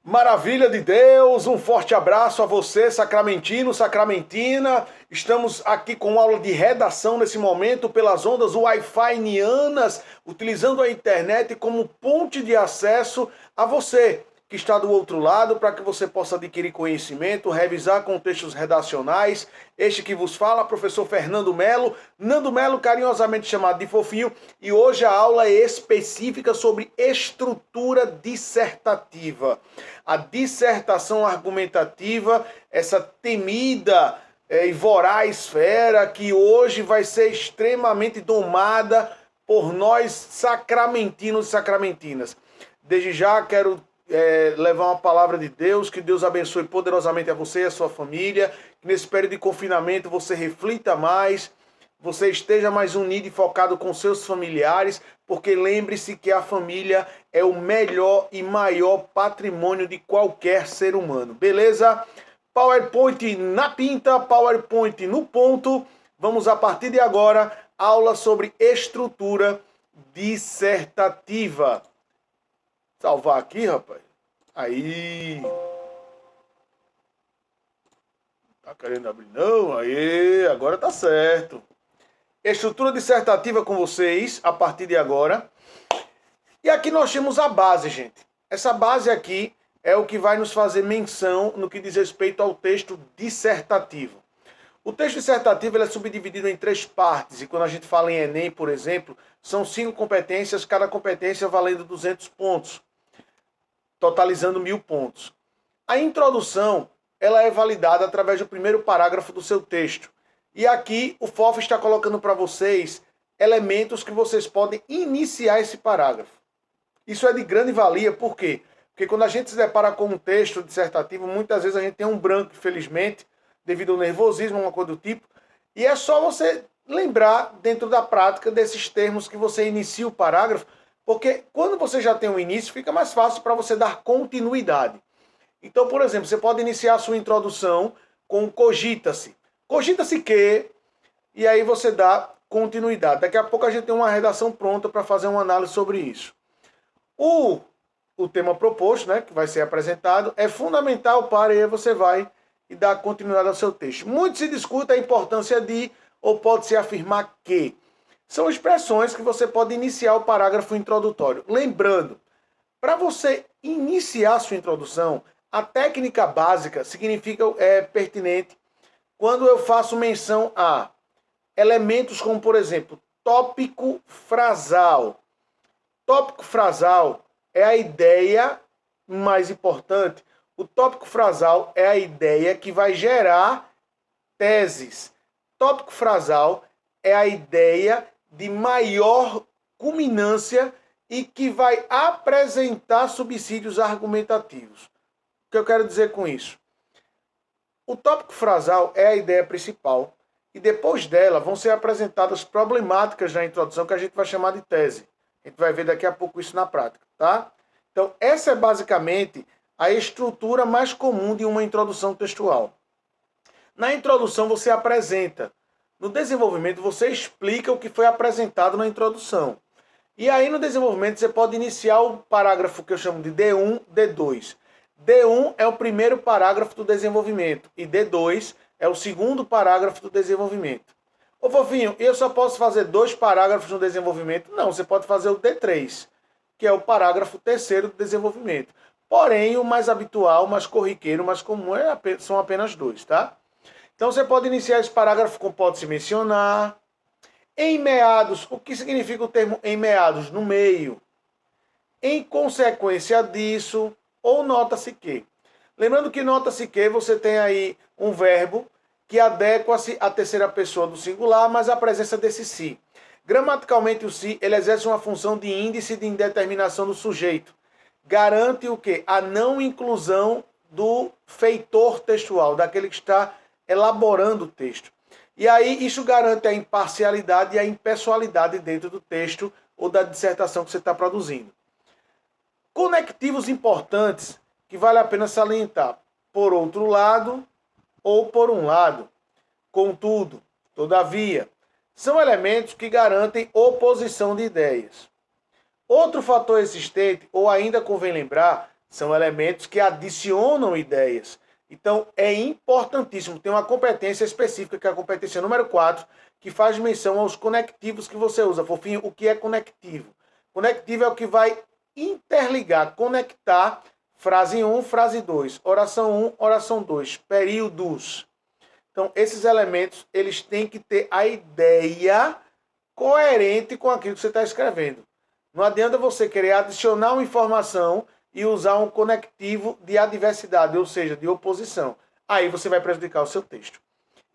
Maravilha de Deus, um forte abraço a você, sacramentino, sacramentina. Estamos aqui com aula de redação nesse momento pelas ondas Wi-Fi-nianas, utilizando a internet como ponte de acesso a você que está do outro lado, para que você possa adquirir conhecimento, revisar contextos redacionais. Este que vos fala, professor Fernando Melo, Nando Melo, carinhosamente chamado de Fofinho, e hoje a aula é específica sobre estrutura dissertativa. A dissertação argumentativa, essa temida e voraz fera que hoje vai ser extremamente domada por nós sacramentinos e sacramentinas. Desde já quero levar uma palavra de Deus, que Deus abençoe poderosamente a você e a sua família, que nesse período de confinamento você reflita mais, você esteja mais unido e focado com seus familiares, porque lembre-se que a família é o melhor e maior patrimônio de qualquer ser humano, beleza? PowerPoint na pinta, PowerPoint no ponto. Vamos a partir de agora, aula sobre estrutura dissertativa. Salvar aqui, rapaz. Aí. Tá querendo abrir? Não. Aí, agora tá certo. Estrutura dissertativa com vocês, a partir de agora. E aqui nós temos a base, gente. Essa base aqui é o que vai nos fazer menção no que diz respeito ao texto dissertativo. O texto dissertativo ele é subdividido em 3 partes. E quando a gente fala em Enem, por exemplo, são 5 competências, cada competência valendo 200 pontos. Totalizando 1000 pontos. A introdução, ela é validada através do primeiro parágrafo do seu texto. E aqui o FOF está colocando para vocês elementos que vocês podem iniciar esse parágrafo. Isso é de grande valia, por quê? Porque quando a gente se depara com um texto dissertativo, muitas vezes a gente tem um branco, infelizmente, devido ao nervosismo, uma coisa do tipo, e é só você lembrar dentro da prática desses termos que você inicia o parágrafo, porque quando você já tem um início, fica mais fácil para você dar continuidade. Então, por exemplo, você pode iniciar a sua introdução com cogita-se. Cogita-se que, e aí você dá continuidade. Daqui a pouco a gente tem uma redação pronta para fazer uma análise sobre isso. O tema proposto, né, que vai ser apresentado, é fundamental para, e aí você vai e dá continuidade ao seu texto. Muito se discute a importância de, ou pode-se afirmar que, são expressões que você pode iniciar o parágrafo introdutório. Lembrando, para você iniciar a sua introdução, a técnica básica significa pertinente quando eu faço menção a elementos como, por exemplo, tópico frasal. Tópico frasal é a ideia mais importante. O tópico frasal é a ideia que vai gerar teses. Tópico frasal é a ideia de maior culminância e que vai apresentar subsídios argumentativos. O que eu quero dizer com isso? O tópico frasal é a ideia principal e depois dela vão ser apresentadas problemáticas na introdução que a gente vai chamar de tese. A gente vai ver daqui a pouco isso na prática, tá? Então, essa é basicamente a estrutura mais comum de uma introdução textual. Na introdução você apresenta. No desenvolvimento, você explica o que foi apresentado na introdução. E aí, no desenvolvimento, você pode iniciar o parágrafo que eu chamo de D1, D2. D1 é o primeiro parágrafo do desenvolvimento e D2 é o segundo parágrafo do desenvolvimento. Ô, Fofinho, eu só posso fazer 2 parágrafos no desenvolvimento? Não, você pode fazer o D3, que é o parágrafo terceiro do desenvolvimento. Porém, o mais habitual, mais corriqueiro, mais comum são apenas 2, tá? Então, você pode iniciar esse parágrafo com pode-se mencionar. Em meados, o que significa o termo em meados? No meio. Em consequência disso, ou nota-se que. Lembrando que nota-se que você tem aí um verbo que adequa-se à terceira pessoa do singular, mas a presença desse se. Gramaticalmente, o se ele exerce uma função de índice de indeterminação do sujeito. Garante o quê? A não inclusão do feitor textual, daquele que está elaborando o texto. E aí isso garante a imparcialidade e a impessoalidade dentro do texto ou da dissertação que você está produzindo. Conectivos importantes que vale a pena salientar. Por outro lado ou por um lado. Contudo, todavia, são elementos que garantem oposição de ideias. Outro fator existente, ou ainda convém lembrar, São elementos que adicionam ideias. Então, é importantíssimo. Tem uma competência específica, que é a competência número 4, que faz menção aos conectivos que você usa. Fofinho, o que é conectivo? Conectivo é o que vai interligar, conectar frase 1, frase 2, oração 1, oração 2, períodos. Então, esses elementos, eles têm que ter a ideia coerente com aquilo que você está escrevendo. Não adianta você querer adicionar uma informação e usar um conectivo de adversidade, ou seja, de oposição. Aí você vai prejudicar o seu texto.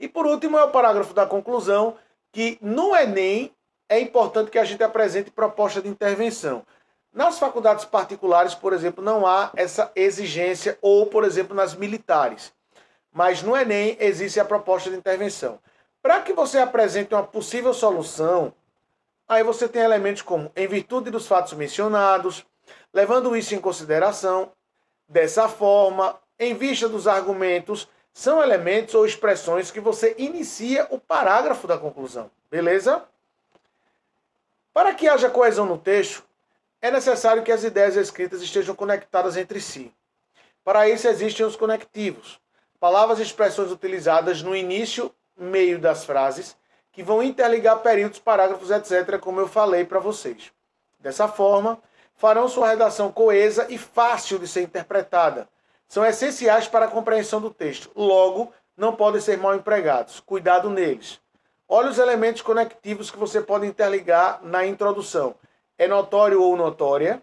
E por último é o parágrafo da conclusão, que no Enem é importante que a gente apresente proposta de intervenção. Nas faculdades particulares, por exemplo, não há essa exigência, ou, por exemplo, nas militares. Mas no Enem existe a proposta de intervenção. Para que você apresente uma possível solução, aí você tem elementos como, em virtude dos fatos mencionados, levando isso em consideração, dessa forma, em vista dos argumentos, são elementos ou expressões que você inicia o parágrafo da conclusão. Beleza? Para que haja coesão no texto, é necessário que as ideias escritas estejam conectadas entre si. Para isso existem os conectivos, palavras e expressões utilizadas no início, meio das frases, que vão interligar períodos, parágrafos, etc., como eu falei para vocês. Dessa forma, farão sua redação coesa e fácil de ser interpretada. São essenciais para a compreensão do texto. Logo, não podem ser mal empregados. Cuidado neles. Olha os elementos conectivos que você pode interligar na introdução. É notório ou notória,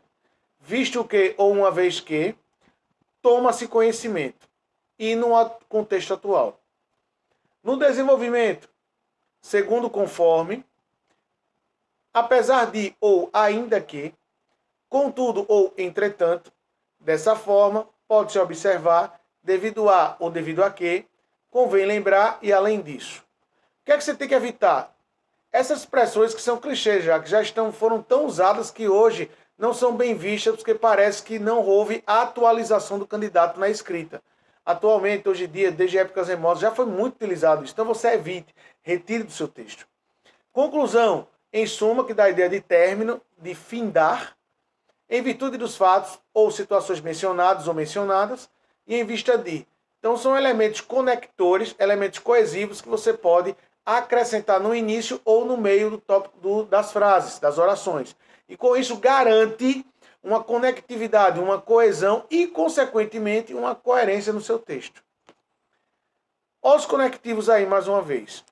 visto que ou uma vez que, toma-se conhecimento. E no contexto atual. No desenvolvimento, segundo conforme, apesar de ou ainda que, contudo ou entretanto, dessa forma, pode-se observar, devido a ou devido a que, convém lembrar e além disso. O que é que você tem que evitar? Essas expressões que são clichês já, que foram tão usadas que hoje não são bem vistas, porque parece que não houve atualização do candidato na escrita. Atualmente, hoje em dia, desde épocas remotas, já foi muito utilizado isso. Então você evite, retire do seu texto. Conclusão, em suma, que dá a ideia de término, de findar, em virtude dos fatos ou situações mencionados ou mencionadas, e em vista de. Então são elementos conectores, elementos coesivos que você pode acrescentar no início ou no meio do tópico das frases, das orações. E com isso garante uma conectividade, uma coesão e, consequentemente, uma coerência no seu texto. Os conectivos aí, mais uma vez.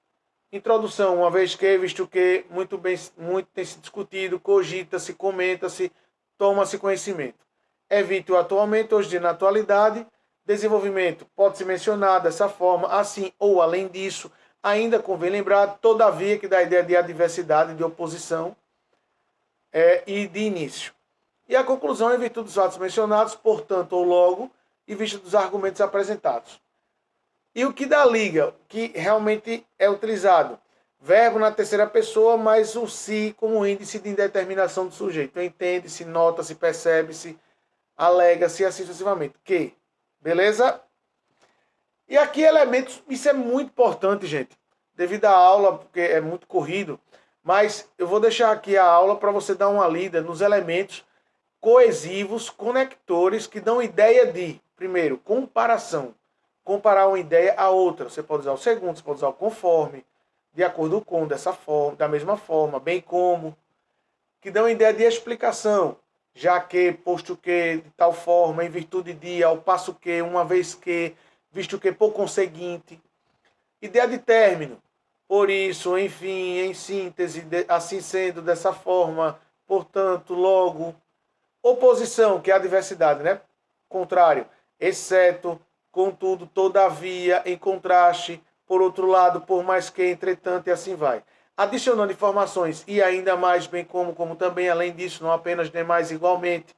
Introdução, uma vez que, visto que, muito tem se discutido, cogita-se, comenta-se, toma-se conhecimento. Evite o atualmente, hoje dia na atualidade. Desenvolvimento, pode-se mencionar dessa forma, assim ou além disso. Ainda convém lembrar, todavia, que dá a ideia de adversidade, de oposição e de início. E a conclusão, em virtude dos fatos mencionados, portanto, ou logo, em vista dos argumentos apresentados. E o que dá liga, que realmente é utilizado? Verbo na terceira pessoa, mas o se como índice de indeterminação do sujeito. Entende-se, nota-se, percebe-se, alega-se, assim sucessivamente. Que? Beleza? E aqui elementos, isso é muito importante, gente. Devido à aula, porque é muito corrido, mas eu vou deixar aqui a aula para você dar uma lida nos elementos coesivos, conectores, que dão ideia de, primeiro, comparação. Comparar uma ideia a outra. Você pode usar o segundo, você pode usar o conforme, de acordo com, dessa forma, da mesma forma, bem como, que dão ideia de explicação, já que, posto que, de tal forma, em virtude de, ao passo que, uma vez que, visto que, por conseguinte. Ideia de término, por isso, enfim, em síntese, assim sendo, dessa forma, portanto, logo. Oposição, que é a adversidade, né? Contrário, exceto, contudo, todavia, em contraste, por outro lado, por mais que, entretanto, e assim vai. Adicionando informações e ainda mais, bem como também, além disso, não apenas demais igualmente.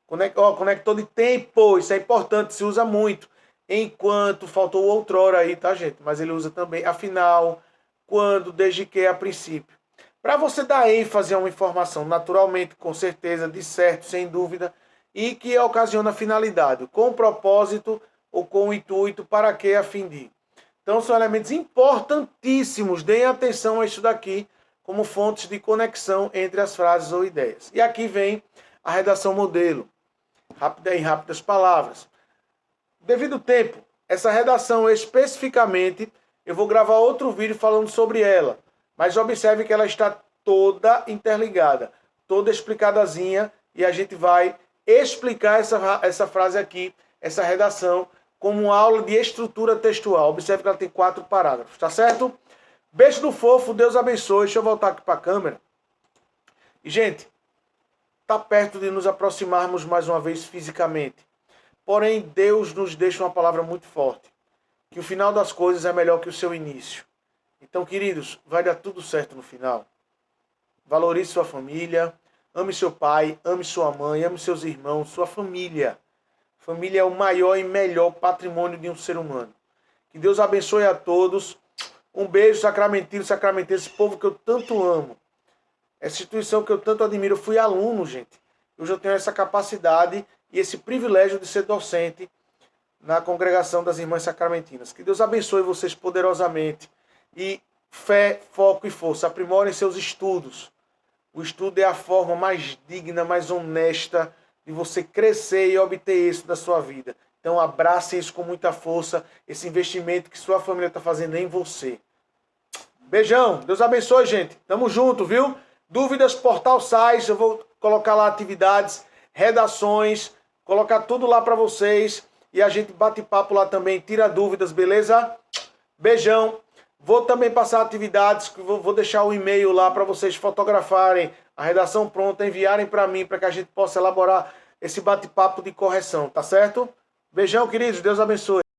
Conector de tempo, isso é importante, se usa muito. Enquanto, faltou outrora aí, tá, gente? Mas ele usa também, afinal, quando, desde que, a princípio. Para você dar ênfase a uma informação, naturalmente, com certeza, de certo, sem dúvida, e que ocasiona finalidade, com propósito ou com intuito, para que a fim de. Então, são elementos importantíssimos. Deem atenção a isso daqui como fontes de conexão entre as frases ou ideias. E aqui vem a redação modelo. em rápidas palavras. Devido tempo, essa redação especificamente, eu vou gravar outro vídeo falando sobre ela. Mas observe que ela está toda interligada, toda explicadazinha, e a gente vai explicar essa frase aqui, essa redação, como uma aula de estrutura textual. Observe que ela tem 4 parágrafos, tá certo? Beijo do fofo, Deus abençoe. Deixa eu voltar aqui para a câmera. E, gente, está perto de nos aproximarmos mais uma vez fisicamente. Porém, Deus nos deixa uma palavra muito forte, que o final das coisas é melhor que o seu início. Então, queridos, vai dar tudo certo no final. Valorize sua família, ame seu pai, ame sua mãe, ame seus irmãos, sua família. Família é o maior e melhor patrimônio de um ser humano. Que Deus abençoe a todos. Um beijo, sacramentino, sacramentense, esse povo que eu tanto amo. Essa instituição que eu tanto admiro. Eu fui aluno, gente. Hoje eu tenho essa capacidade e esse privilégio de ser docente na congregação das Irmãs Sacramentinas. Que Deus abençoe vocês poderosamente. E fé, foco e força. Aprimorem seus estudos. O estudo é a forma mais digna, mais honesta de você crescer e obter isso da sua vida. Então abrace isso com muita força, esse investimento que sua família está fazendo em você. Beijão, Deus abençoe, gente. Tamo junto, viu? Dúvidas, Portal Sais, eu vou colocar lá atividades, redações, colocar tudo lá para vocês. E a gente bate papo lá também, tira dúvidas, beleza? Beijão. Vou também passar atividades, vou deixar o e-mail lá para vocês fotografarem a redação pronta, enviarem para mim, para que a gente possa elaborar esse bate-papo de correção, tá certo? Beijão, queridos, Deus abençoe.